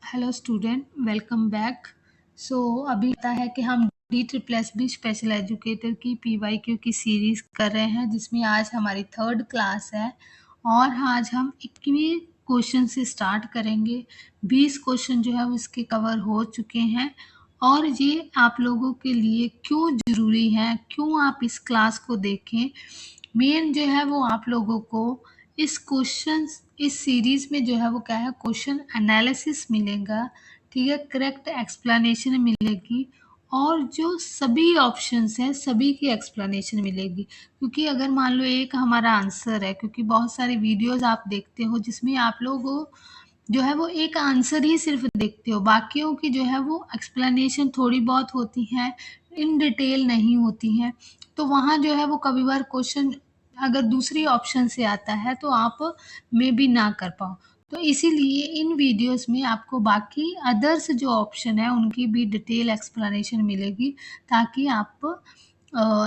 Hello student, welcome back. अभी पता है कि हम DSSB स्पेशल एजुकेटर की PYQ की सीरीज़ कर रहे हैं, जिसमें आज हमारी 3rd क्लास है और आज हम 21वें क्वेश्चन से स्टार्ट करेंगे। 20 क्वेश्चन जो है वो इसके कवर हो चुके हैं और ये आप लोगों के लिए क्यों ज़रूरी है, क्यों आप इस क्लास को देखें। मेन जो है वो आप लोगों को इस सीरीज में जो है वो क्या है, क्वेश्चन एनालिसिस मिलेगा, ठीक है, करेक्ट एक्सप्लेनेशन मिलेगी और जो सभी ऑप्शंस हैं सभी की एक्सप्लेनेशन मिलेगी। क्योंकि अगर मान लो एक हमारा आंसर है, क्योंकि बहुत सारी वीडियोस आप देखते हो जिसमें आप लोग जो है वो एक आंसर ही सिर्फ देखते हो, बाकियों की जो है वो एक्सप्लेनेशन थोड़ी बहुत होती है, इन डिटेल नहीं होती है। तो वहाँ जो है वो कभी बार क्वेश्चन अगर दूसरी ऑप्शन से आता है तो आप मे बी ना कर पाओ। तो इसीलिए इन वीडियोस में आपको बाकी अदर्स जो ऑप्शन है उनकी भी डिटेल एक्सप्लेनेशन मिलेगी, ताकि आप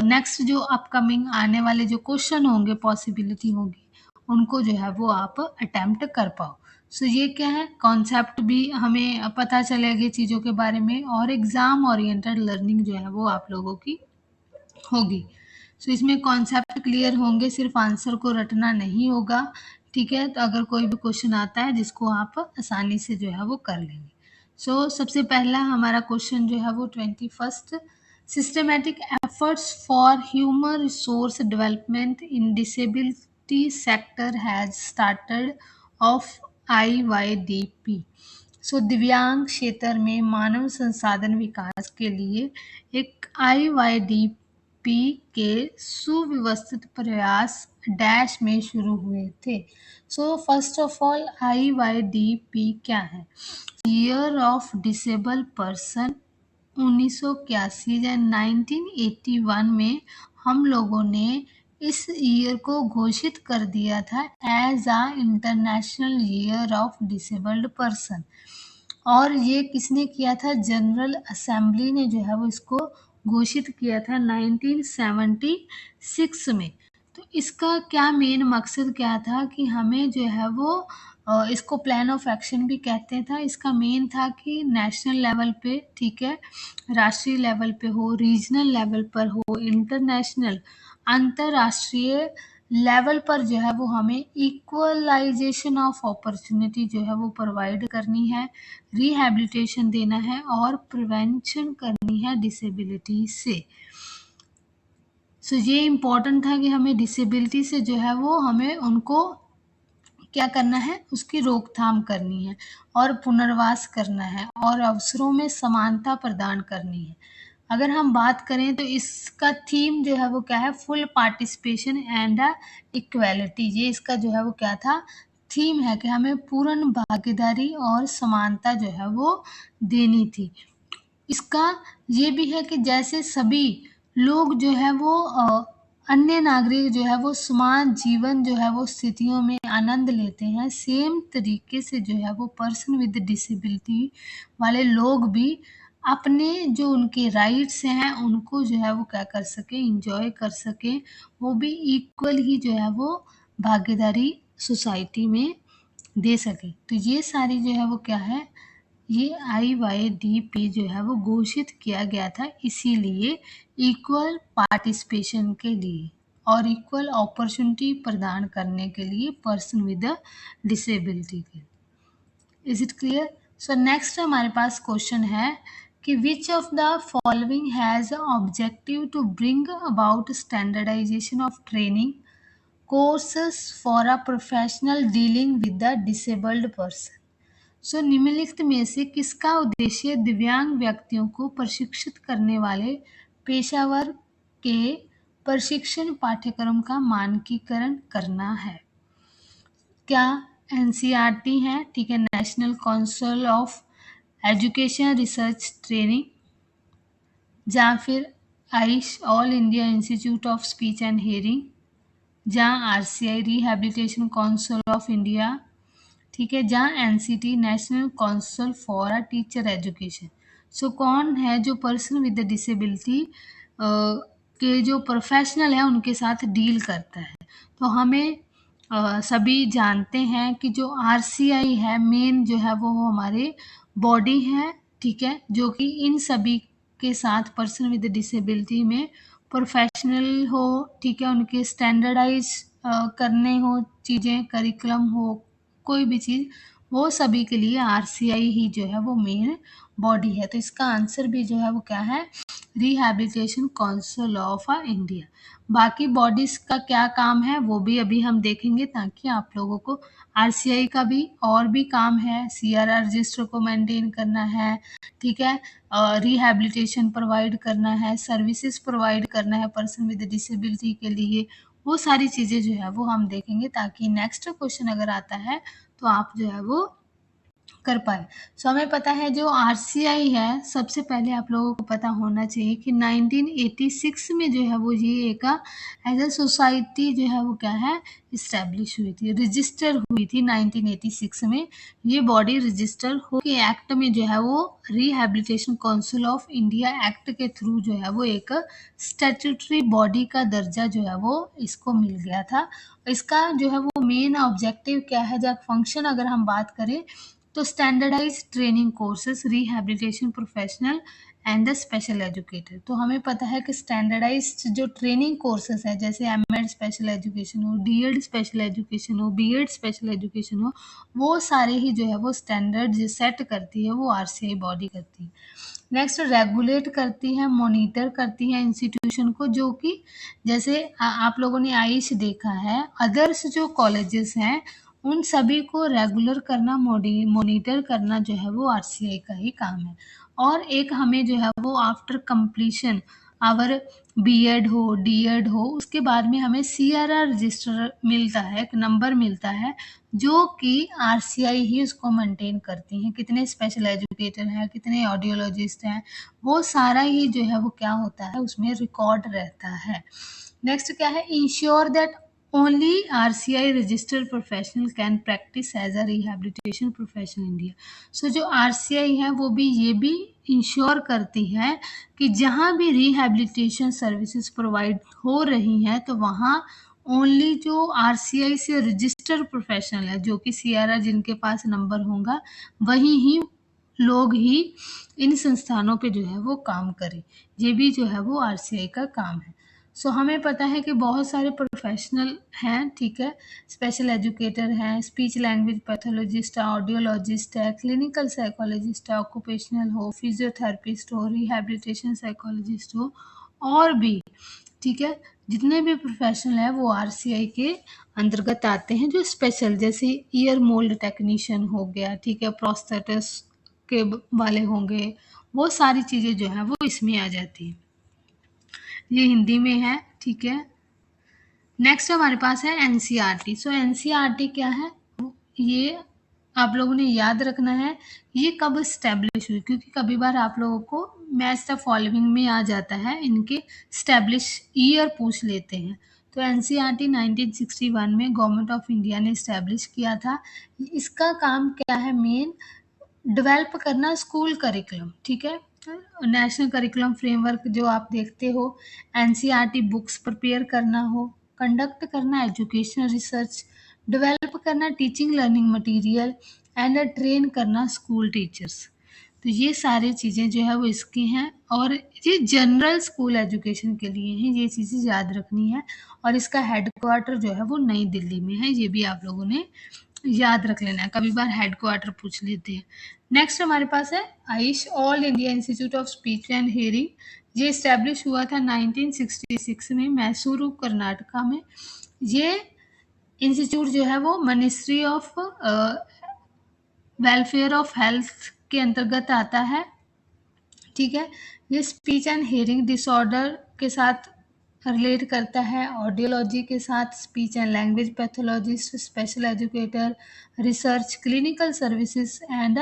नेक्स्ट जो अपकमिंग आने वाले जो क्वेश्चन होंगे, पॉसिबिलिटी होगी, उनको जो है वो आप अटेम्प्ट कर पाओ। ये क्या है, कॉन्सेप्ट भी हमें पता चलेगी चीज़ों के बारे में और एग्ज़ाम ओरिएंटेड लर्निंग जो है वो आप लोगों की होगी। इसमें कॉन्सेप्ट क्लियर होंगे, सिर्फ आंसर को रटना नहीं होगा, ठीक है। तो अगर कोई भी क्वेश्चन आता है जिसको आप आसानी से जो है वो कर लेंगे। सबसे पहला हमारा क्वेश्चन जो है वो 21st, systematic efforts for human resource development in disability sector has started off IYDP। दिव्यांग क्षेत्र में मानव संसाधन विकास के लिए एक IYDP के सुव्यवस्थित प्रयास डैश में शुरू हुए थे। फर्स्ट ऑफ ऑल IYDP क्या है? ईयर ऑफ डिसेबल पर्सन 1981 या 1981 में हम लोगों ने इस ईयर को घोषित कर दिया था as a international year of disabled person. और ये किसने किया था? जनरल असेंबली ने जो है वो इसको घोषित किया था 1976 में। तो इसका क्या मेन मकसद क्या था कि हमें जो है वो इसको प्लान ऑफ एक्शन भी कहते थे। इसका मेन था कि नेशनल लेवल पे, ठीक है, राष्ट्रीय लेवल पे हो, रीजनल लेवल पर हो, इंटरनेशनल अंतरराष्ट्रीय लेवल पर जो है वो हमें इक्वलाइजेशन ऑफ अपॉर्चुनिटी जो है वो प्रोवाइड करनी है, रिहैबिलिटेशन देना है और प्रिवेंशन करनी है डिसेबिलिटी से। ये इम्पोर्टेंट था कि हमें डिसेबिलिटी से जो है वो हमें उनको क्या करना है, उसकी रोकथाम करनी है और पुनर्वास करना है और अवसरों में समानता प्रदान करनी है। अगर हम बात करें तो इसका थीम जो है वो क्या है? Full participation and equality. ये इसका जो है वो क्या था? थीम है कि हमें पूर्ण भागीदारी और समानता जो है वो देनी थी। इसका ये भी है कि जैसे सभी लोग जो है वो अन्य नागरिक जो है वो समान जीवन जो है वो स्थितियों में आनंद लेते हैं, सेम तरीके से जो है वो पर्सन विद डिसेबिलिटी वाले लोग भी अपने जो उनके राइट्स हैं उनको जो है वो क्या कर सके, इंजॉय कर सके, वो भी इक्वल ही जो है वो भागीदारी सोसाइटी में दे सके। तो ये सारी जो है वो क्या है, ये IYDP जो है वो घोषित किया गया था इसीलिए, इक्वल पार्टिसिपेशन के लिए और इक्वल अपॉर्चुनिटी प्रदान करने के लिए पर्सन विद डिसेबिलिटी के। Is it clear? नेक्स्ट हमारे पास क्वेश्चन है कि which of the following has objective to bring about standardization of training courses for a professional dealing with the disabled person. निम्नलिखित में से किसका उद्देश्य दिव्यांग व्यक्तियों को प्रशिक्षित करने वाले पेशेवर के प्रशिक्षण पाठ्यक्रम का मानकीकरण करना है? क्या NCERT है, ठीक है, national council of education research training, या फिर Aish all India institute of speech and hearing, जहाँ RCI rehabilitation council of India, ठीक है, जहाँ NCT national council for a teacher education. कौन है जो पर्सन विद डिसेबिलिटी के जो प्रोफेशनल है उनके साथ डील करता है? तो हमें सभी जानते हैं कि जो आरसीआई है मेन जो है वो हमारे बॉडी है, ठीक है, जो कि इन सभी के साथ पर्सन विद डिसेबिलिटी में प्रोफेशनल हो, ठीक है, उनके स्टैंडर्डाइज करने हो चीज़ें, करिकुलम हो, कोई भी चीज़, वो सभी के लिए आरसीआई ही जो है वो मेन बॉडी है। तो इसका आंसर भी जो है वो क्या है, रिहैबिलिटेशन काउंसिल ऑफ इंडिया। बाकी बॉडीज का क्या काम है वो भी अभी हम देखेंगे, ताकि आप लोगों को आरसीआई का भी और भी काम है, सीआरआर रजिस्टर को मेंटेन करना है, ठीक है, रिहैबिलिटेशन प्रोवाइड करना है, सर्विसेज प्रोवाइड करना है पर्सन विद डिसेबिलिटी के लिए, वो सारी चीज़ें जो है वो हम देखेंगे, ताकि नेक्स्ट क्वेश्चन अगर आता है तो आप जो है वो कर पाए। सो हमें पता है जो आरसीआई है, सबसे पहले आप लोगों को पता होना चाहिए कि 1986 में जो है वो ये एक एज अ सोसाइटी जो है वो क्या है, इस्टेब्लिश हुई थी, रजिस्टर हुई थी 1986 में। ये बॉडी रजिस्टर हो के एक्ट में जो है वो rehabilitation council of India act के थ्रू जो है वो एक स्टैट्यूटरी बॉडी का दर्जा जो है वो इसको मिल गया था। इसका जो है वो मेन ऑब्जेक्टिव क्या है, जब फंक्शन अगर हम बात करें तो standardize training courses, rehabilitation professional and the special educator. तो हमें पता है कि स्टैंडर्डाइज जो ट्रेनिंग कोर्सेज है, जैसे एमएड स्पेशल एजुकेशन हो, डीएड स्पेशल एजुकेशन हो, बीएड स्पेशल एजुकेशन हो, वो सारे ही जो है वो स्टैंडर्ड जो सेट करती है वो आरसीआई बॉडी करती है। नेक्स्ट रेगुलेट करती है, मॉनिटर करती है इंस्टीट्यूशन को, जो कि जैसे आप लोगों ने आयुष देखा है, अदर्स जो कॉलेजेस हैं उन सभी को रेगुलर करना, मॉनिटर करना जो है वो आरसीआई का ही काम है। और एक हमें जो है वो आफ्टर कंप्लीशन आवर बीएड हो, डीएड हो, उसके बाद में हमें सीआरआर रजिस्टर मिलता है, एक नंबर मिलता है, जो कि आरसीआई ही उसको मेंटेन करती हैं, कितने स्पेशल एजुकेटर हैं, कितने ऑडियोलॉजिस्ट हैं, वो सारा ही जो है वो क्या होता है उसमें रिकॉर्ड रहता है। नेक्स्ट क्या है, ensure that only RCI registered professional can practise as a rehabilitation professional India. So जो आरसीआई है वो भी ये भी इंश्योर करती है कि जहाँ भी रिहैबिलिटेशन सर्विसेज प्रोवाइड हो रही हैं तो वहाँ ओनली जो आरसीआई से रजिस्टर्ड प्रोफेशनल है, जो कि सीआरआर जिनके पास नंबर होगा, वही ही लोग ही इन संस्थानों पे जो है वो काम करें। ये भी जो है वो आरसीआई का काम है। सो हमें पता है कि बहुत सारे प्रोफेशनल हैं, ठीक है, स्पेशल एजुकेटर हैं, स्पीच लैंग्वेज पैथोलॉजिस्ट है, ऑडियोलॉजिस्ट है, क्लिनिकल साइकोलॉजिस्ट है, ऑक्यूपेशनल हो, फिजियोथेरेपिस्ट हो, रिहैबिलिटेशन साइकोलॉजिस्ट हो, और भी, ठीक है, जितने भी प्रोफेशनल हैं वो आरसीआई के अंतर्गत आते हैं, जो स्पेशल, जैसे ईयर मोल्ड टेक्नीशियन हो गया, ठीक है, प्रोस्थेटिस के वाले होंगे, वो सारी चीज़ें जो हैं वो इसमें आ जाती हैं। ये हिंदी में है, ठीक है। नेक्स्ट हमारे पास है एनसीईआरटी। सो एनसीईआरटी क्या है, ये आप लोगों ने याद रखना है, ये कब स्टैब्लिश हुई, क्योंकि कभी बार आप लोगों को मैच द फॉलोइंग में आ जाता है, इनके स्टैब्लिश ईयर पूछ लेते हैं। तो एनसीईआरटी 1961 में गवर्नमेंट ऑफ इंडिया ने स्टैब्लिश किया था। इसका काम क्या है, मेन डेवलप करना स्कूल करिकुलम, ठीक है, नेशनल करिकुलम फ्रेमवर्क जो आप देखते हो, एनसीईआरटी बुक्स प्रिपेयर करना हो, कंडक्ट करना एजुकेशनल रिसर्च, डेवलप करना teaching learning material and train करना स्कूल टीचर्स। तो ये सारी चीज़ें जो है वो इसकी हैं, और ये जनरल स्कूल एजुकेशन के लिए हैं, ये चीज़ें याद रखनी है। और इसका हेडक्वार्टर जो है वो नई दिल्ली में है, ये भी आप लोगों ने याद रख लेना है, कभी बार हेडक्वार्टर पूछ लेते हैं। नेक्स्ट हमारे पास है Ayush, all India institute of speech and hearing. ये इस्टेब्लिश हुआ था 1966 में मैसूरू कर्नाटका में। ये इंस्टीट्यूट जो है वो ministry of welfare of health के अंतर्गत आता है, ठीक है। ये स्पीच एंड हियरिंग डिसऑर्डर के साथ रिलेट करता है, ऑडियोलॉजी के साथ, speech and language pathologist, special educator, research, clinical services and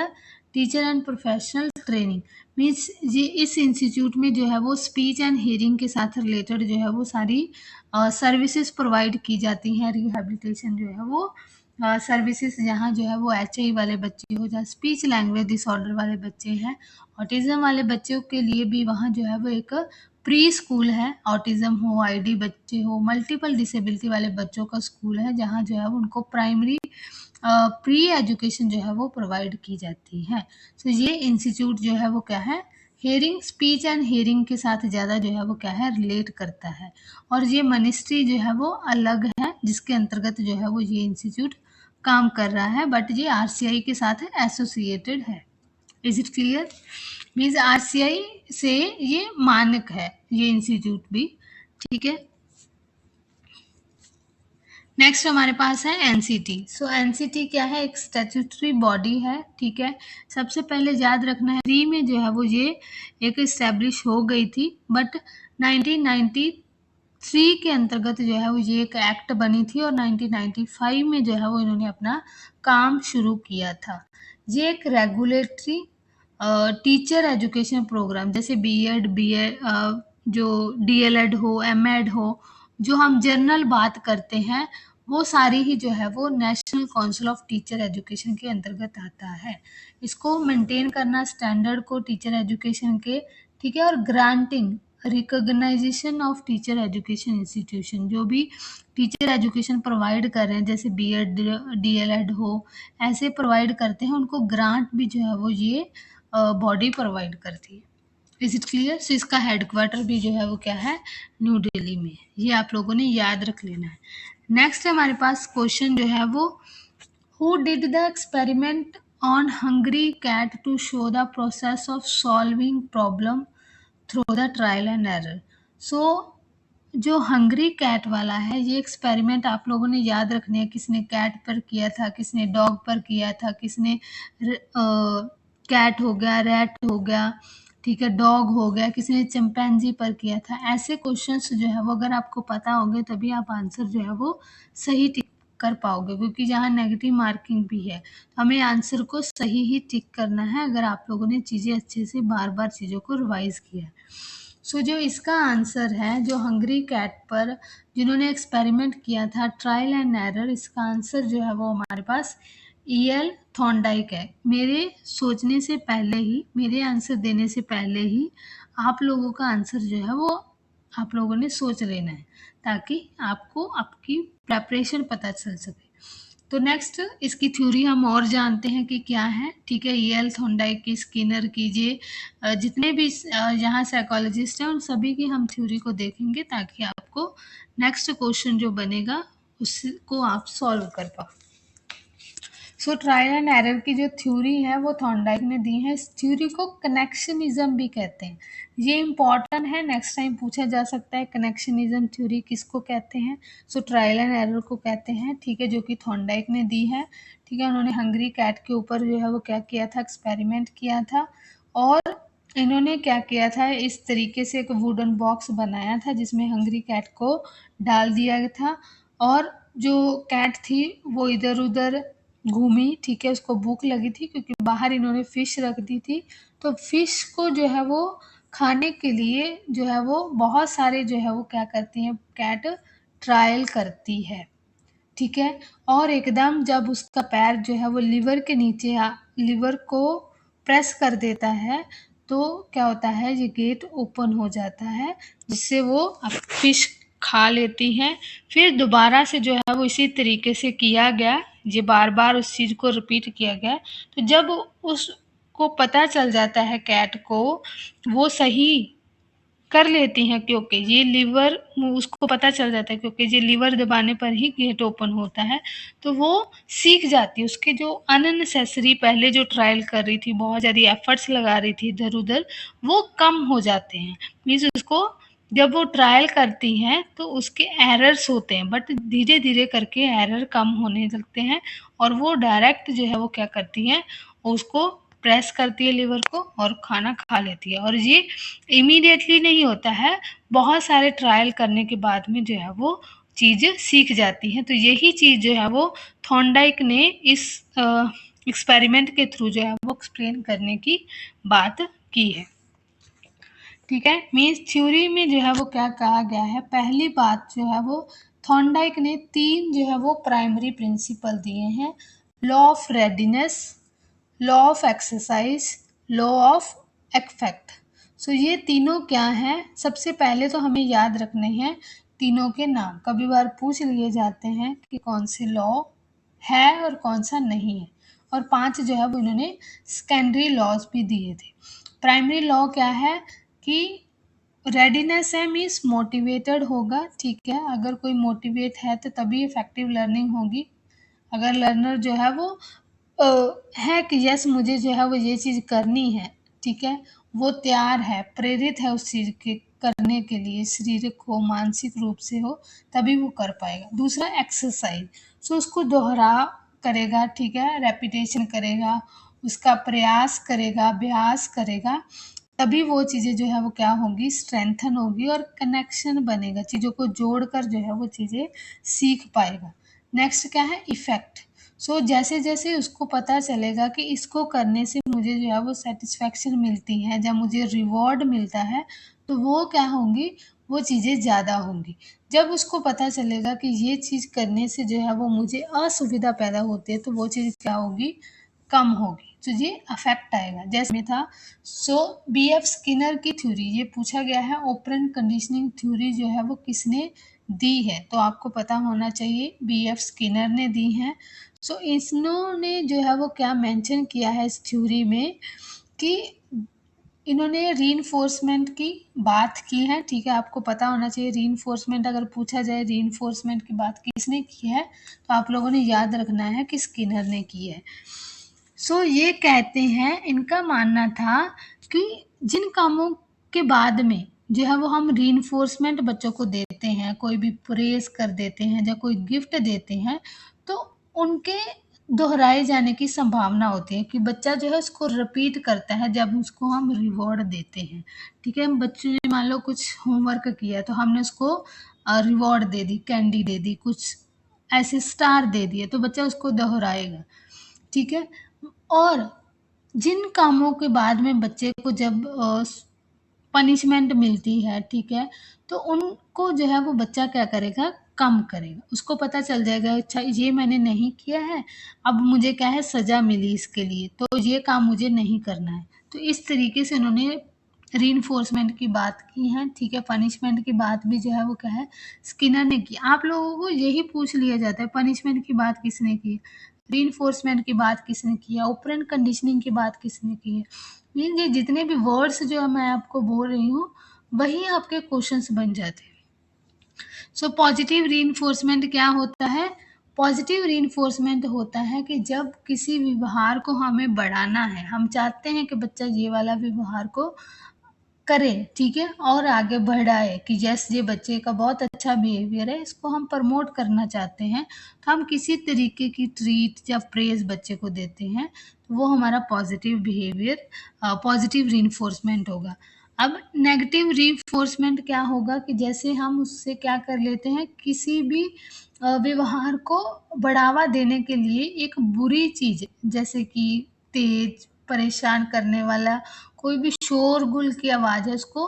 teacher and professional training. Means ये इस इंस्टीट्यूट में जो है वो स्पीच एंड हियरिंग के साथ रिलेटेड जो है वो सारी सर्विसेज प्रोवाइड की जाती हैं, रिहैबिलिटेशन जो है वो सर्विसेज जहाँ जो है वो HI वाले बच्चे हो, जहाँ स्पीच लैंग्वेज डिसऑर्डर वाले बच्चे हैं, ऑटिज्म वाले बच्चों के लिए भी वहाँ जो है वो एक प्री स्कूल है। ऑटिज्म हो, ID बच्चे हो, मल्टीपल डिसेबिलिटी वाले बच्चों का स्कूल है, जहाँ जो है वो उनको प्राइमरी प्री एजुकेशन जो है वो प्रोवाइड की जाती है। तो ये इंस्टीट्यूट जो है वो क्या है, हेयरिंग, स्पीच एंड हेयरिंग के साथ ज़्यादा जो है वो क्या है, रिलेट करता है। और ये मिनिस्ट्री जो है वो अलग है, जिसके अंतर्गत जो है वो ये इंस्टीट्यूट काम कर रहा है, बट ये RCI के साथ एसोसिएटेड है। Is it clear? Means RCI से ये मानक है, ये इंस्टीट्यूट भी। ठीक है, नेक्स्ट हमारे पास है NCT। सो NCT क्या है, एक स्टैट्यूटरी बॉडी है। ठीक है, सबसे पहले याद रखना है 3 में जो है वो ये एक इस्टेब्लिश हो गई थी, बट 1993 के अंतर्गत जो है वो ये एक एक्ट बनी थी, और 1995 में जो है वो इन्होंने अपना काम शुरू किया था। ये एक रेगुलेटरी टीचर एजुकेशन प्रोग्राम, जैसे B.Ed, B.Ed, जो DLED हो, M.Ed हो, जो हम जनरल बात करते हैं, वो सारी ही जो है वो national council of teacher education के अंतर्गत आता है। इसको मेंटेन करना स्टैंडर्ड को टीचर एजुकेशन के। ठीक है, और granting recognization of teacher education institution, जो भी टीचर एजुकेशन प्रोवाइड कर रहे हैं, जैसे B.Ed, DLED हो, ऐसे प्रोवाइड करते हैं, उनको ग्रांट भी जो है वो ये बॉडी प्रोवाइड करती है। Is it clear? सो इसका हेडक्वार्टर भी जो है वो क्या है, न्यू दिल्ली में। ये आप लोगों ने याद रख लेना है। नेक्स्ट हमारे पास क्वेश्चन जो है वो, who did the experiment on hungry cat to show the process of solving problem through the trial and error. So जो हंग्री कैट वाला है, ये एक्सपेरिमेंट आप लोगों ने याद रखने हैं, किसने कैट पर किया था, किसने डॉग पर किया था, किसने कैट हो गया, रैट हो गया, ठीक है, डॉग हो गया, किसने चिंपैंजी पर किया था। ऐसे क्वेश्चंस जो है वो अगर आपको पता होंगे तभी आप आंसर जो है वो सही टिक कर पाओगे, क्योंकि जहाँ नेगेटिव मार्किंग भी है, तो हमें आंसर को सही ही टिक करना है, अगर आप लोगों ने चीज़ें अच्छे से बार बार चीज़ों को रिवाइज किया है। सो जो इसका आंसर है, जो हंग्री कैट पर जिन्होंने एक्सपेरिमेंट किया था, ट्रायल एंड एरर, इसका आंसर जो है वो हमारे पास E.L. थॉर्नडाइक है। मेरे सोचने से पहले ही, मेरे आंसर देने से पहले ही आप लोगों का आंसर जो है वो आप लोगों ने सोच लेना है, ताकि आपको आपकी प्रेपरेशन पता चल सके। तो नेक्स्ट इसकी थ्योरी हम और जानते हैं कि क्या है। ठीक है, E.L. थॉर्नडाइक की, स्किनर की, जितने भी यहाँ साइकोलॉजिस्ट हैं, उन सभी की हम थ्योरी को देखेंगे, ताकि आपको नेक्स्ट क्वेश्चन जो बनेगा उसको आप सॉल्व कर पाओ। सो ट्रायल एंड एरर की जो थ्योरी है वो थॉर्नडाइक ने दी है। इस थ्योरी को कनेक्शनिज्म भी कहते हैं। ये इंपॉर्टेंट है, नेक्स्ट टाइम पूछा जा सकता है, कनेक्शनिज्म थ्योरी किसको कहते हैं। सो ट्रायल एंड एरर को कहते हैं। ठीक है, जो कि थॉर्नडाइक ने दी है। ठीक है, उन्होंने हंग्री कैट के ऊपर जो है वो क्या किया था, एक्सपेरिमेंट किया था, और इन्होंने क्या किया था, इस तरीके से एक वुडन बॉक्स बनाया था, जिसमें हंग्री कैट को डाल दिया था, और जो कैट थी वो इधर उधर घूमी। ठीक है, उसको भूख लगी थी, क्योंकि बाहर इन्होंने फिश रख दी थी, तो फिश को जो है वो खाने के लिए जो है वो बहुत सारे जो है वो क्या करती हैं, कैट ट्रायल करती है। ठीक है, और एकदम जब उसका पैर जो है वो लिवर के नीचे लिवर को प्रेस कर देता है, तो क्या होता है, ये गेट ओपन हो जाता है, जिससे वो फिश खा लेती हैं। फिर दोबारा से जो है वो इसी तरीके से किया गया, ये बार बार उस चीज़ को रिपीट किया गया। तो जब उसको पता चल जाता है कैट को, वो सही कर लेती हैं, क्योंकि ये लीवर, उसको पता चल जाता है, क्योंकि ये लीवर दबाने पर ही गेट ओपन होता है, तो वो सीख जाती है। उसके जो अननेसेसरी पहले जो ट्रायल कर रही थी, बहुत ज़्यादा एफर्ट्स लगा रही थी इधर उधर, वो कम हो जाते हैं। मीन्स उसको जब वो ट्रायल करती हैं तो उसके एरर्स होते हैं, बट धीरे धीरे करके एरर कम होने लगते हैं, और वो डायरेक्ट जो है वो क्या करती हैं, उसको प्रेस करती है लीवर को, और खाना खा लेती है। और ये इमीडिएटली नहीं होता है, बहुत सारे ट्रायल करने के बाद में जो है वो चीज़ सीख जाती है। तो यही चीज़ जो है वो थॉर्नडाइक ने इस एक्सपेरिमेंट के थ्रू जो है वो एक्सप्लेन करने की बात की है। ठीक है, मीन्स थ्योरी में जो है वो क्या कहा गया है, पहली बात जो है वो थॉर्नडाइक ने 3 जो है वो प्राइमरी प्रिंसिपल दिए हैं, law of readiness, law of exercise, law of effect. So ये तीनों क्या हैं, सबसे पहले तो हमें याद रखने हैं तीनों के नाम, कभी बार पूछ लिए जाते हैं कि कौन से लॉ है और कौन सा नहीं है। और 5 जो है वो इन्होंने सेकेंडरी लॉज भी दिए थे। प्राइमरी लॉ क्या है कि रेडीनेस है मीन्स मोटिवेटेड होगा, ठीक है, अगर कोई मोटिवेट है तो तभी इफेक्टिव लर्निंग होगी। अगर लर्नर जो है वो है कि यस मुझे जो है वो ये चीज़ करनी है, ठीक है, वो तैयार है, प्रेरित है उस चीज़ के करने के लिए, शारीरिक हो मानसिक रूप से हो, तभी वो कर पाएगा। दूसरा एक्सरसाइज, सो उसको दोहरा करेगा, ठीक है, रेपिटेशन करेगा, उसका प्रयास करेगा, अभ्यास करेगा, तभी वो चीज़ें जो है वो क्या होगी, स्ट्रेंथन होगी और कनेक्शन बनेगा, चीज़ों को जोड़कर जो है वो चीज़ें सीख पाएगा। नेक्स्ट क्या है, इफेक्ट। सो जैसे जैसे उसको पता चलेगा कि इसको करने से मुझे जो है वो सेटिस्फैक्शन मिलती है, जब मुझे रिवॉर्ड मिलता है, तो वो क्या होंगी, वो चीज़ें ज़्यादा होंगी। जब उसको पता चलेगा कि ये चीज़ करने से जो है वो मुझे असुविधा पैदा होती है, तो वो चीज़ क्या होगी, कम होगी, तो ये अफेक्ट आएगा। जैसे में था, सो बी एफ स्किनर की थ्योरी, ये पूछा गया है ऑपरेंट कंडीशनिंग थ्योरी जो है वो किसने दी है, तो आपको पता होना चाहिए बी एफ स्किनर ने दी है। सो इन्होंने जो है वो क्या मेंशन किया है इस थ्योरी में कि इन्होंने रीइंफोर्समेंट की बात की है, ठीक है, आपको पता होना चाहिए रीइंफोर्समेंट, अगर पूछा जाए रीइंफोर्समेंट की बात किसने की है, तो आप लोगों ने याद रखना है कि स्किनर ने की है। सो ये कहते हैं, इनका मानना था कि जिन कामों के बाद में जो है वो हम रीइंफोर्समेंट बच्चों को देते हैं, कोई भी प्रेज कर देते हैं या कोई गिफ्ट देते हैं, तो उनके दोहराए जाने की संभावना होती है कि बच्चा जो है उसको रिपीट करता है जब उसको हम रिवॉर्ड देते हैं, ठीक है, हम बच्चे ने मान लो कुछ होमवर्क किया तो हमने उसको रिवॉर्ड दे दी, कैंडी दे दी, कुछ ऐसे स्टार दे दिए, तो बच्चा उसको दोहराएगा, ठीक है। और जिन कामों के बाद में बच्चे को जब पनिशमेंट मिलती है, ठीक है, तो उनको जो है वो बच्चा क्या करेगा, कम करेगा, उसको पता चल जाएगा अच्छा ये मैंने नहीं किया है, अब मुझे क्या है, सजा मिली इसके लिए, तो ये काम मुझे नहीं करना है। तो इस तरीके से उन्होंने रीइंफोर्समेंट की बात की है, ठीक है, पनिशमेंट की बात भी जो है वो क्या है, स्किनर ने की। आप लोगों को यही पूछ लिया जाता है पनिशमेंट की बात किसने की, रीइंफोर्समेंट की बात किसने की है, ऑपरेंट कंडीशनिंग की बात किसने की है। ये जितने भी वर्ड्स जो मैं आपको बोल रही हूँ, वही आपके क्वेश्चंस बन जाते हैं। सो पॉजिटिव रीइंफोर्समेंट क्या होता है, पॉजिटिव रीइंफोर्समेंट होता है कि जब किसी व्यवहार को हमें बढ़ाना है, हम चाहते हैं कि बच्चा ये वाला व्यवहार को करे, ठीक है, और आगे बढ़ाए कि यस ये बच्चे का बहुत अच्छा बिहेवियर है, इसको हम प्रमोट करना चाहते हैं, तो हम किसी तरीके की ट्रीट या प्रेज बच्चे को देते हैं, तो वो हमारा पॉजिटिव बिहेवियर, पॉजिटिव रीइंफोर्समेंट होगा। अब नेगेटिव रीइंफोर्समेंट क्या होगा कि जैसे हम उससे क्या कर लेते हैं, किसी भी व्यवहार को बढ़ावा देने के लिए एक बुरी चीज़, जैसे कि तेज परेशान करने वाला कोई भी शोरगुल की आवाज़ है, उसको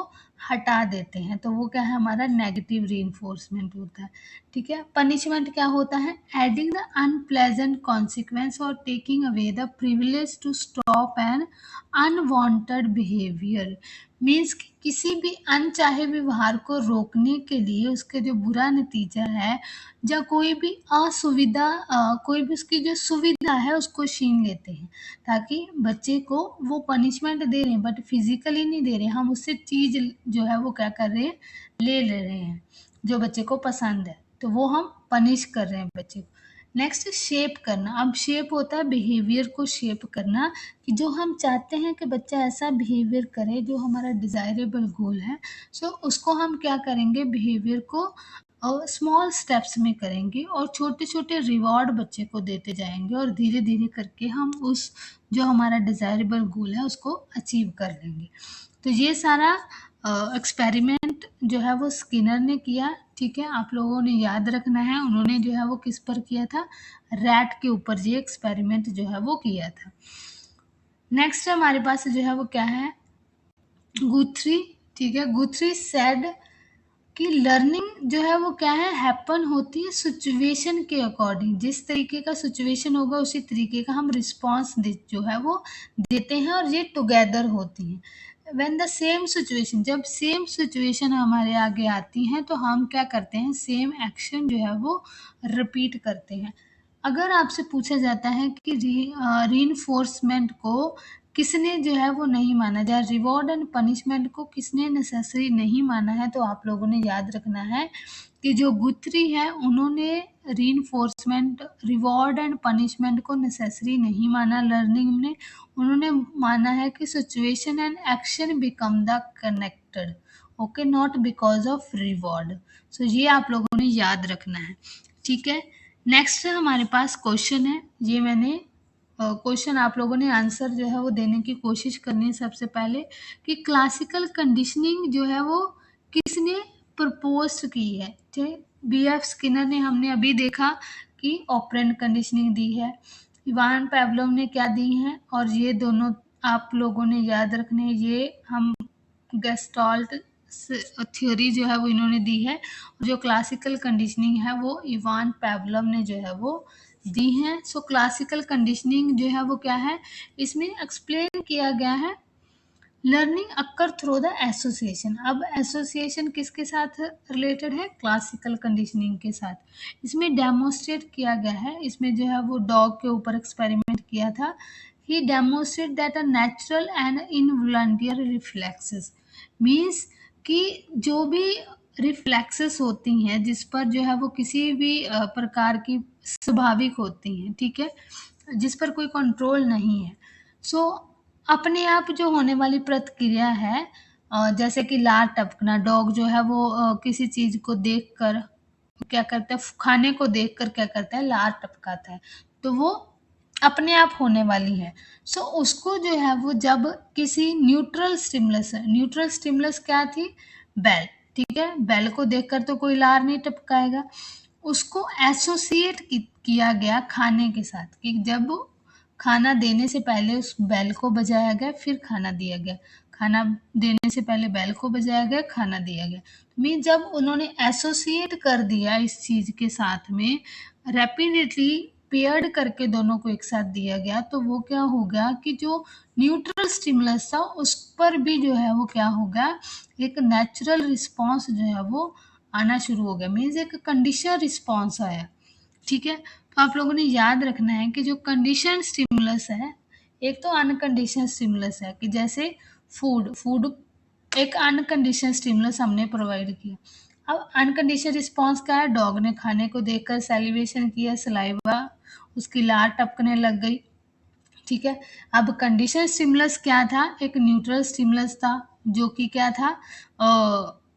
हटा देते हैं, तो वो क्या है, हमारा नेगेटिव रीइंफोर्समेंट होता है, ठीक है। पनिशमेंट क्या होता है, एडिंग द अनप्लेजेंट कॉन्सिक्वेंस और taking away the privilege to stop an unwanted behaviour, means कि किसी भी अनचाहे व्यवहार को रोकने के लिए उसके जो बुरा नतीजा है, या कोई भी असुविधा, कोई भी उसकी जो सुविधा है उसको छीन लेते हैं, ताकि बच्चे को वो पनिशमेंट दे रहे हैं बट फिजिकली नहीं दे रहे हैं, हम उससे चीज़ जो है वो क्या कर रहे हैं, ले रहे हैं जो बच्चे को पसंद है, तो वो हम पनिश कर रहे हैं बच्चे को। नेक्स्ट शेप करना, अब शेप होता है बिहेवियर को शेप करना, कि जो हम चाहते हैं कि बच्चा ऐसा बिहेवियर करे जो हमारा डिज़ायरेबल गोल है, सो उसको हम क्या करेंगे, बिहेवियर को और स्मॉल स्टेप्स में करेंगे और छोटे छोटे रिवॉर्ड बच्चे को देते जाएंगे, और धीरे धीरे करके हम उस जो हमारा डिज़ायरेबल गोल है उसको अचीव कर लेंगे। तो ये सारा एक्सपेरिमेंट जो है वो स्किनर ने किया, ठीक है, आप लोगों ने याद रखना है, उन्होंने जो है वो किस पर किया था, रैट के ऊपर ये एक्सपेरिमेंट जो है वो किया था। नेक्स्ट हमारे पास जो है वो क्या है, गुथरी, ठीक है, गुथरी सेड कि लर्निंग जो है वो क्या है, हैपन होती है सिचुएशन के अकॉर्डिंग। जिस तरीके का सिचुएशन होगा उसी तरीके का हम रिस्पॉन्स जो है वो देते हैं, और ये टुगेदर होती हैं। व्हेन द सेम सिचुएशन, जब सेम सिचुएशन हमारे आगे आती हैं तो हम क्या करते हैं, सेम एक्शन जो है वो रिपीट करते हैं। अगर आपसे पूछा जाता है कि रीइंफोर्समेंट को किसने जो है वो नहीं माना, या रिवॉर्ड एंड पनिशमेंट को किसने नेसेसरी नहीं माना है, तो आप लोगों ने याद रखना है कि जो गुथरी है उन्होंने रीइंफोर्समेंट, रिवॉर्ड एंड पनिशमेंट को नेसेसरी नहीं माना लर्निंग में। उन्होंने माना है कि situation and action become the connected, okay, not because of reward. So ये आप लोगों ने याद रखना है, ठीक है। नेक्स्ट हमारे पास क्वेश्चन है, ये मैंने क्वेश्चन आप लोगों ने आंसर जो है वो देने की कोशिश करनी है सबसे पहले, कि क्लासिकल कंडीशनिंग जो है वो किसने प्रपोज की है। ठीक, B.F. स्किनर ने, हमने अभी देखा कि ऑपरेंट कंडीशनिंग दी है, इवान पेवलोव ने क्या दी है, और ये दोनों आप लोगों ने याद रखने हैं, ये हम गेस्टाल्ट थ्योरी जो है वो इन्होंने दी है। जो क्लासिकल कंडीशनिंग है वो इवान पेवलोव ने जो है वो दी हैं। सो क्लासिकल कंडीशनिंग जो है वो क्या है, इसमें एक्सप्लेन किया गया है learning occur through the association. अब एसोसिएशन किसके साथ रिलेटेड है, क्लासिकल कंडीशनिंग के साथ। इसमें डेमोन्स्ट्रेट किया गया है, इसमें जो है वो डॉग के ऊपर एक्सपेरिमेंट किया था। He demonstrate that a natural and involuntary reflexes, means कि जो भी रिफ्लेक्सेस होती हैं जिस पर जो है वो किसी भी प्रकार की स्वाभाविक होती हैं, ठीक है, जिस पर कोई कंट्रोल नहीं है। सो अपने आप जो होने वाली प्रतिक्रिया है, जैसे कि लार टपकना, डॉग जो है वो किसी चीज को देखकर क्या करता है, खाने को देखकर क्या करता है, लार टपकाता है, तो वो अपने आप होने वाली है। सो उसको जो है वो जब किसी न्यूट्रल स्टिमुलस, न्यूट्रल स्टिमुलस क्या थी, बेल, ठीक है, बेल को देखकर तो कोई लार नहीं टपकाएगा। उसको एसोसिएट किया गया खाने के साथ, कि जब खाना देने से पहले उस बेल को बजाया गया, फिर खाना दिया गया, खाना देने से पहले बेल को बजाया गया, खाना दिया गया। मीन जब उन्होंने एसोसिएट कर दिया इस चीज के साथ में, रैपिडली पेयर्ड करके दोनों को एक साथ दिया गया, तो वो क्या हो गया कि जो न्यूट्रल स्टिमुलस था उस पर भी जो है वो क्या हो गया, एक नेचुरल रिस्पॉन्स जो है वो आना शुरू हो गया, मीन्स एक कंडीशन रिस्पॉन्स आया, ठीक है। तो आप लोगों ने याद रखना है कि जो कंडीशन स्टिमुलस है, एक तो अनकंडीशन स्टिमुलस है, कि जैसे फूड, फूड एक अनकंडीशन स्टिमुलस हमने प्रोवाइड किया। अब अनकंडीशन रिस्पॉन्स क्या है, डॉग ने खाने को देखकर सैलिवेशन किया, सलाइवा उसकी लार टपकने लग गई, ठीक है। अब कंडीशन स्टिमुलस क्या था, एक न्यूट्रल स्टिमुलस था, जो कि क्या था,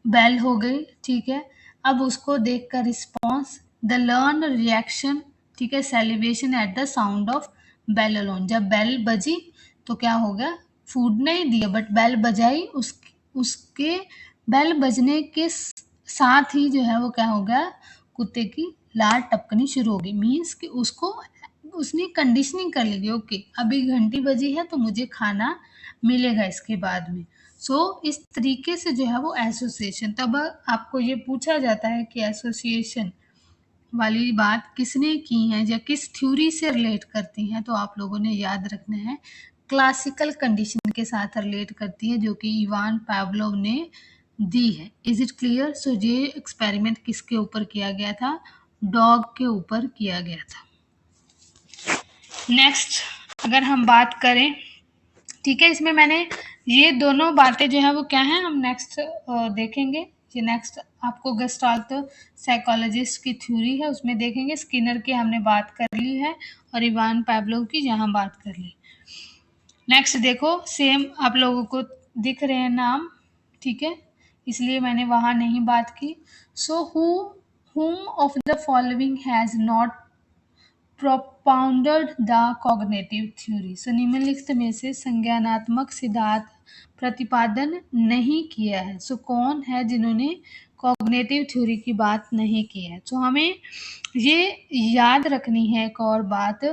बेल हो गई, ठीक है। अब उसको देखकर रिस्पॉन्स, द लर्न रिएक्शन, ठीक है, celebration at the sound of bell alone, जब बेल बजी तो क्या हो गया, फूड नहीं दिया बट बेल बजाई, उसके बेल बजने के साथ ही जो है वो क्या हो गया, कुत्ते की लार टपकनी शुरू हो गई, मीन्स कि उसको उसने कंडीशनिंग कर ली, ओके अभी घंटी बजी है तो मुझे खाना मिलेगा इसके बाद में। सो इस तरीके से जो है वो एसोसिएशन, तब आपको ये पूछा जाता है कि एसोसिएशन वाली बात किसने की है या किस थ्योरी से रिलेट करती हैं, तो आप लोगों ने याद रखना है क्लासिकल कंडीशन के साथ रिलेट करती है, जो कि इवान पावलोव ने दी है। Is it clear. सो ये एक्सपेरिमेंट किसके ऊपर किया गया था, डॉग के ऊपर किया गया था। नेक्स्ट अगर हम बात करें, ठीक है, इसमें मैंने ये दोनों बातें जो है वो क्या है, हम नेक्स्ट देखेंगे। ये नेक्स्ट आपको गेस्टाल्ट साइकोलॉजिस्ट की थ्योरी है उसमें देखेंगे, स्किनर की हमने बात कर ली है और इवान पावलोव की यहाँ बात कर ली। नेक्स्ट देखो, सेम आप लोगों को दिख रहे हैं नाम, ठीक है, इसलिए मैंने वहाँ नहीं बात की। सो whom of the following has not propounded the cognitive theory। सो निम्नलिखित में से संज्ञानात्मक सिद्धांत प्रतिपादन नहीं किया है। सो कौन है जिन्होंने कॉग्निटिव थ्योरी की बात नहीं की है। सो हमें ये याद रखनी है एक और बात,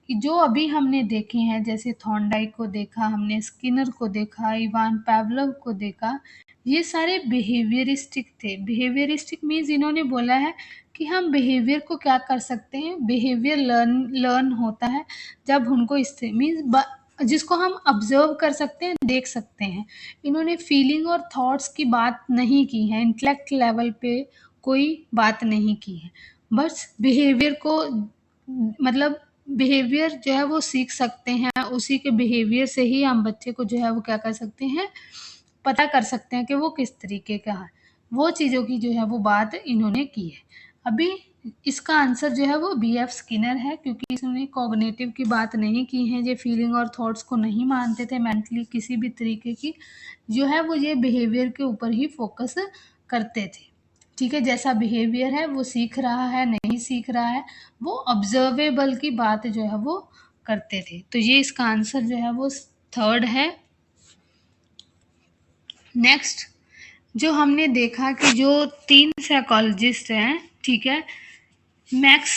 जो अभी हमने देखे हैं, जैसे थॉर्नडाइक को देखा हमने, स्किनर को देखा, इवान पावलोव को देखा, ये सारे बिहेवियरिस्टिक थे। बिहेवियरिस्टिक मीन्स इन्होंने बोला है कि हम बिहेवियर को क्या कर सकते हैं, बिहेवियर लर्न होता है जब उनको इससे मीन्स जिसको हम ऑब्जर्व कर सकते हैं, देख सकते हैं। इन्होंने फीलिंग और थॉट्स की बात नहीं की है, इंटेलेक्ट लेवल पे कोई बात नहीं की है, बस बिहेवियर को मतलब बिहेवियर जो है वो सीख सकते हैं, उसी के बिहेवियर से ही हम बच्चे को जो है वो क्या कर सकते हैं, पता कर सकते हैं कि वो किस तरीके का है। वो चीज़ों की जो है वो बात इन्होंने की है। अभी इसका आंसर जो है वो बी.एफ. स्किनर है, क्योंकि इसने कॉग्निटिव की बात नहीं की है, ये फीलिंग और थॉट्स को नहीं मानते थे मेंटली किसी भी तरीके की, जो है वो ये बिहेवियर के ऊपर ही फोकस करते थे। ठीक है, जैसा बिहेवियर है वो सीख रहा है नहीं सीख रहा है, वो ऑब्जर्वेबल की बात जो है वो करते थे। तो ये इसका आंसर जो है वो थर्ड है। नेक्स्ट जो हमने देखा कि जो 3 साइकोलॉजिस्ट हैं, ठीक है, मैक्स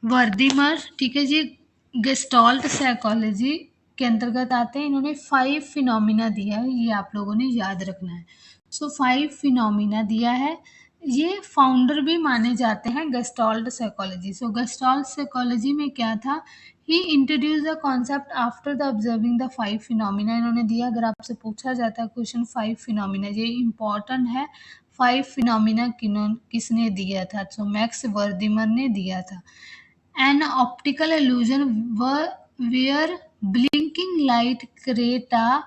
वर्दीमर, ठीक है जी, गेस्टाल्ट साइकोलॉजी के अंतर्गत आते हैं। इन्होंने 5 फिनोमिना दिया है, ये आप लोगों ने याद रखना है। सो 5 फिनोमिना दिया है, ये फाउंडर भी माने जाते हैं Gestalt psychology. So Gestalt psychology में क्या था, he introduce the concept after the observing the 5 phenomena. इन्होंने दिया, अगर आपसे पूछा जाता है क्वेश्चन 5 फिनोमिना, ये इम्पॉर्टेंट है, 5 फिनोमिना किसने दिया था, तो मैक्स वर्दीमर ने दिया था। An optical illusion where blinking light create a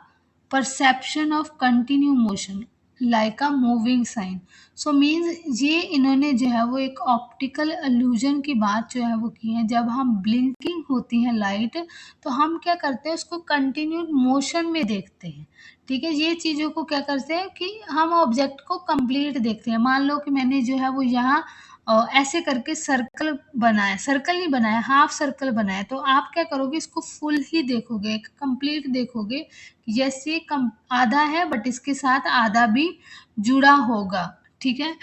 perception of continuous motion like a moving sign. So means ये इन्होंने जो है वो एक ऑप्टिकल illusion की बात जो है वो की है। जब हम ब्लिंकिंग होती है लाइट, तो हम क्या करते हैं, उसको कंटिन्यू मोशन में देखते हैं। ठीक है, ये चीज़ों को क्या करते हैं कि हम ऑब्जेक्ट को कंप्लीट देखते हैं। मान लो कि मैंने जो है वो यहाँ ऐसे करके सर्कल बनाया, सर्कल नहीं बनाया, हाफ सर्कल बनाया, तो आप क्या करोगे, इसको फुल ही देखोगे, कंप्लीट देखोगे। यस, ये कम आधा है, बट इसके साथ आधा भी जुड़ा होगा। ठीक है,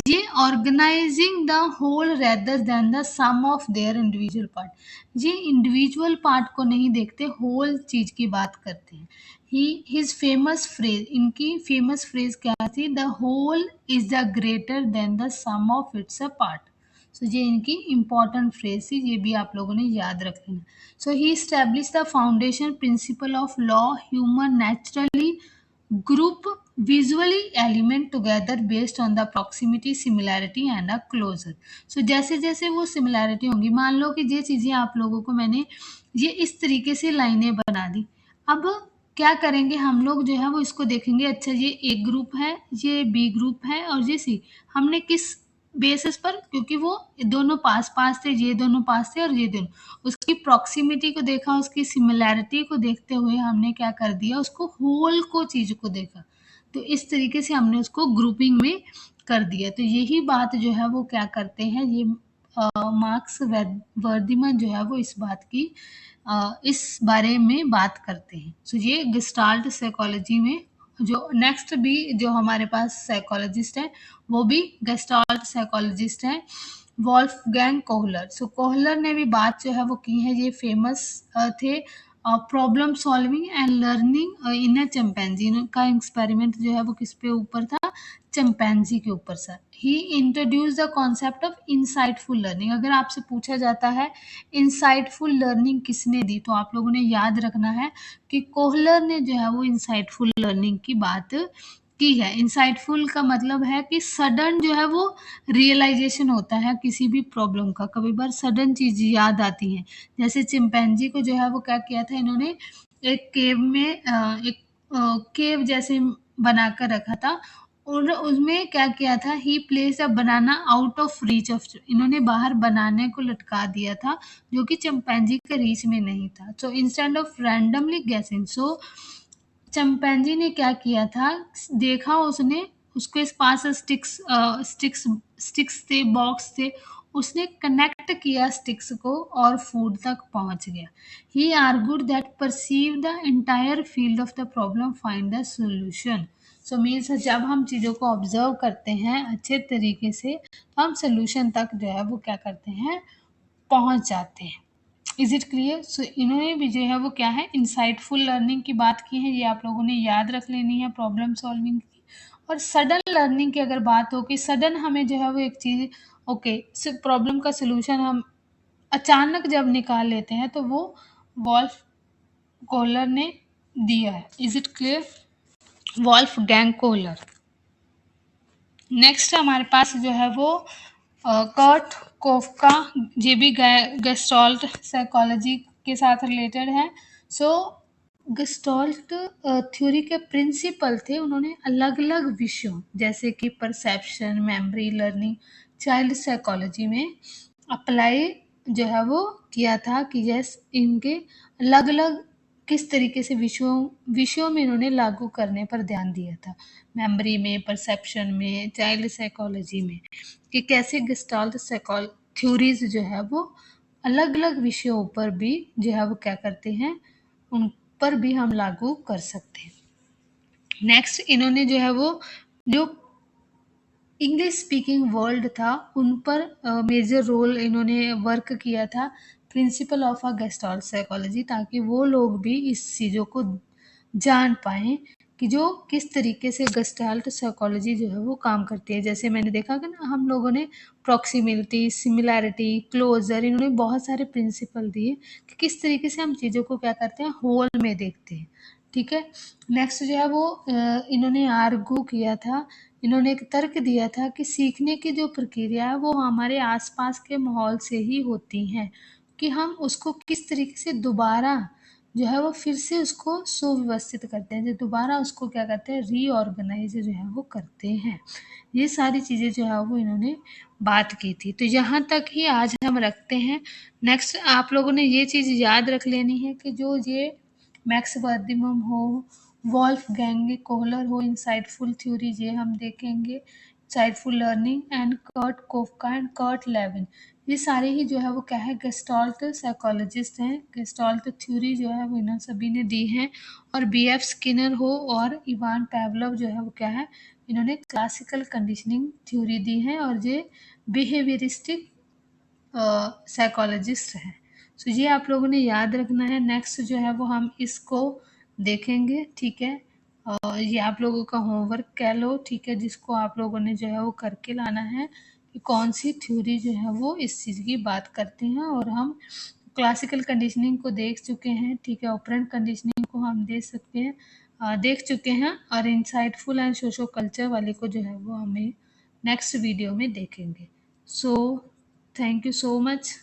ये organising the whole rather than the sum of their individual part. ये इंडिविजुअल पार्ट को नहीं देखते, होल चीज की बात करते हैं। हिज फेमस फ्रेज, इनकी फेमस फ्रेज क्या थी, the whole is the greater than the sum of its a part. So ये इनकी इंपॉर्टेंट फ्रेज थी, ये भी आप लोगों ने याद रख लेना। So he establish the foundation principle of law human naturally group visually element together based on the proximity, similarity and a closure. So जैसे जैसे वो सिमिलैरिटी होंगी, मान लो कि ये चीज़ें आप लोगों को मैंने ये इस तरीके से लाइनें बना दी। अब क्या करेंगे हम लोग, जो है वो इसको देखेंगे, अच्छा ये एक ग्रुप है, ये बी ग्रुप है और ये सी। हमने किस बेसिस पर, क्योंकि वो दोनों पास पास थे, ये दोनों पास थे और ये दोनों, उसकी प्रॉक्सिमिटी को देखा, उसकी सिमिलैरिटी को देखते हुए हमने क्या कर दिया, उसको होल को चीज को देखा, तो इस तरीके से हमने उसको ग्रुपिंग में कर दिया। तो यही बात जो है वो क्या करते हैं, ये मार्क्स वर्दीमन जो है वो इस बात की इस बारे में बात करते हैं। सो ये गेस्टाल्ट साइकोलॉजी में जो नेक्स्ट भी जो हमारे पास साइकोलॉजिस्ट है, वो भी गेस्टाल्ट साइकोलॉजिस्ट हैं, वॉल्फगैंग कोहलर। सो कोहलर ने भी बात जो है वो की है, ये फेमस थे। Problem solving and learning in a chimpanzee का एक्सपेरिमेंट जो है वो किस पे ऊपर था, चिंपैंजी के ऊपर sir. He introduce the concept of insightful learning. अगर आपसे पूछा जाता है इनसाइटफुल लर्निंग किसने दी, तो आप लोगों ने याद रखना है कि कोहलर ने जो है वो इनसाइटफुल लर्निंग की बात की है। इनसाइटफुल का मतलब है कि सडन जो है वो रियलाइजेशन होता है किसी भी प्रॉब्लम का, कभी बार सडन चीज याद आती है। जैसे चिंपैंजी को जो है वो क्या किया था इन्होंने, एक केव में एक केव जैसे बनाकर रखा था, और उसमें क्या किया था, he place a banana out of reach of, इन्होंने बाहर बनाने को लटका दिया था जो कि चिंपैंजी के रीच में नहीं था। So instead of randomly guessing, so chimpanzee ने क्या किया था, देखा उसने, उसके पास स्टिक्स स्टिक्स थे, बॉक्स थे, उसने कनेक्ट किया स्टिक्स को और फूड तक पहुंच गया। He argued that perceive the entire field of the problem find the solution. So means जब हम चीज़ों को ऑब्जर्व करते हैं अच्छे तरीके से, तो हम सोल्यूशन तक जो है वो क्या करते हैं, पहुंच जाते हैं। Is it clear? सो इन्होंने भी जो है वो क्या है, इंसाइटफुल लर्निंग की बात की है, ये आप लोगों ने याद रख लेनी है, प्रॉब्लम सॉल्विंग की। और सडन लर्निंग की अगर बात हो कि सडन हमें जो है वो एक चीज़, ओके, प्रॉब्लम का सोल्यूशन हम अचानक जब निकाल लेते हैं, तो वो वॉल्फ कोहलर ने दिया है। Is it clear? Wolfgang Kohler. Next हमारे पास जो है वो कर्ट कोफका, ये भी गेस्टॉल्ट साइकोलॉजी के साथ रिलेटेड है। सो गेस्टॉल्ट थ्योरी के प्रिंसिपल थे, उन्होंने अलग अलग विषयों जैसे कि perception, memory, learning, child psychology में अप्लाई जो है वो किया था कि जैस इनके अलग अलग किस तरीके से विषयों विषयों में इन्होंने लागू करने पर ध्यान दिया था, मेमोरी में, परसेप्शन में, चाइल्ड साइकोलॉजी में, कि कैसे गेस्टाल्ट साइकोल थ्योरीज जो है वो अलग अलग विषयों पर भी जो है वो क्या करते हैं, उन पर भी हम लागू कर सकते हैं। नेक्स्ट इन्होंने जो है वो जो इंग्लिश स्पीकिंग वर्ल्ड था उन पर मेजर रोल इन्होंने वर्क किया था, principle of a gestalt psychology, ताकि वो लोग भी इस चीज़ों को जान पाएँ कि जो किस तरीके से गेस्टाल्ट साइकोलॉजी जो है वो काम करती है। जैसे मैंने देखा कि ना हम लोगों ने प्रॉक्सिमिलिटी, सिमिलैरिटी, क्लोज़र, इन्होंने बहुत सारे प्रिंसिपल दिए कि किस तरीके से हम चीज़ों को क्या करते हैं, होल में देखते हैं। ठीक है। नेक्स्ट जो है वो इन्होंने आर्गू किया था, इन्होंने एक तर्क दिया था कि सीखने की जो प्रक्रिया है वो हमारे आसपास के माहौल से ही होती हैं, कि हम उसको किस तरीके से दोबारा जो है वो फिर से उसको सुव्यवस्थित करते हैं, जो दोबारा उसको क्या करते हैं, रीऑर्गेनाइज जो है वो करते हैं। ये सारी चीज़ें जो है वो इन्होंने बात की थी। तो यहाँ तक ही आज हम रखते हैं। नेक्स्ट आप लोगों ने ये चीज़ याद रख लेनी है कि जो ये मैक्स वर्दिमम हो, वॉल्फ गैंग कोहलर हो, इंसाइटफुल थ्योरी ये हम देखेंगे, insightful learning and Kurt Koffka and Kurt Lewin, ये सारे ही जो है वो क्या है, गेस्टाल्ट साइकोलॉजिस्ट हैं। गेस्टाल्ट थ्योरी जो है वो इन्होंने सभी ने दी है। और बी एफ स्किनर हो और इवान पैवलव जो है वो क्या है, इन्होंने क्लासिकल कंडीशनिंग थ्योरी दी है, और ये बिहेवियरिस्टिक साइकोलॉजिस्ट हैं। सो ये आप लोगों ने याद रखना है। नेक्स्ट जो है वो हम इसको देखेंगे, ठीक है। और ये आप लोगों का होमवर्क कह लो, ठीक है, जिसको आप लोगों ने जो है वो करके लाना है कि कौन सी थ्योरी जो है वो इस चीज़ की बात करती हैं। और हम क्लासिकल कंडीशनिंग को देख चुके हैं, ठीक है, ऑपरेंट कंडीशनिंग को हम देख सकते हैं, देख चुके हैं, और इंसाइटफुल एंड सोशो कल्चर वाले को जो है वो हमें नेक्स्ट वीडियो में देखेंगे। So thank you so much.